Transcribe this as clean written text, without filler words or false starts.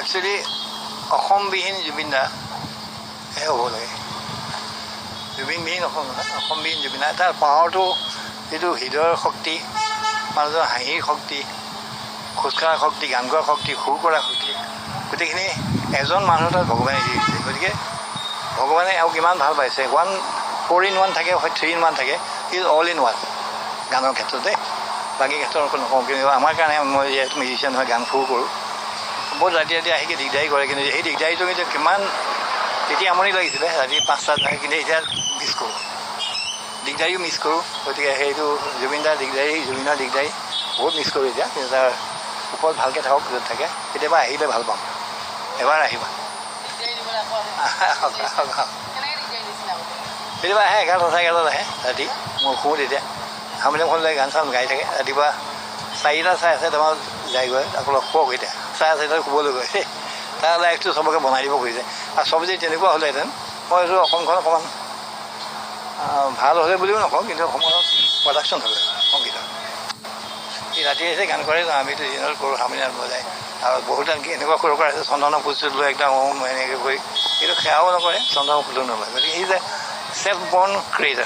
Actually অসমবিহীন Zubeen দা হ'ব লাগে। জুবিনবিহীন অসমবিহীন জুবিন দা তাৰ পাৱাৰটো যিটো হৃদয়ৰ শক্তি, মানুহৰ হাঁহিৰ শক্তি, খোজকঢ়াৰ শক্তি, গান গোৱাৰ শক্তি, সুৰ কৰাৰ শক্তি, গোটেইখিনি এজন মানুহ তাত ভগৱানে দি দিছে। গতিকে ভগৱানে আৰু কিমান ভাল পাইছে। 4 in 1 থাকে, 3 in 1 থাকে, ইজ অল ইন ওৱান গানৰ ক্ষেত্ৰতে। বাকী ক্ষেত্ৰত নকওঁ, কিন্তু আমাৰ কাৰণে মই যিহেতু মিউজিচিয়ান হয়, গান সুৰ কৰোঁ, বহুত ৰাতি ৰাতি আহি দিগদাৰী কৰে। কিন্তু সেই দিগদাৰীটো কিন্তু কিমান তেতিয়া আমনি লাগিছিলে, ৰাতি 5টাত আহি, কিন্তু এতিয়া মিছ কৰোঁ, দিগদাৰীও মিছ কৰোঁ। গতিকে সেইটো জুবিনদাৰ দিগদাৰী বহুত মিছ কৰোঁ এতিয়া। কিন্তু তাৰ ওপৰত ভালকৈ থাকক, য'ত থাকে। কেতিয়াবা আহিলে ভাল পাম, এবাৰ আহিবা। কেতিয়াবা আহে 11টা 11:30 আহে ৰাতি, মই শুওঁ তেতিয়া। হাৰমনিয়ামখন লৈ গান চান গাই থাকে। ৰাতিপুৱা 4টা 4:30 যায়গৈ, আকৌ শুৱক এতিয়া 4:30 শুবলৈ গৈ। তাৰ লাইফটো চবকে বনাই দিব খুজিছে। আৰু চব যদি তেনেকুৱা হ'লেহেঁতেন, মই এইটো অসমখন অকণমান ভাল হ'লে বুলিও নকওঁ, কিন্তু অসমত প্ৰডাকশ্যন হ'লে সংগীতৰ। এই ৰাতি আহিছে গান কৰে, আমিতো দিনত কৰোঁ, হাৰমনিয়াম বজাই। আৰু বহুত এনেকুৱা সৰু আছে, চন্দনৰ ফুলচুল লৈ একদম এনেকৈ কৰি, কিন্তু সেয়াও নকৰে, চন্দনৰ ফুলো নলয়। গতিকে ই যে চেল্ফ বৰ্ণ ক্ৰিয়েটাৰ।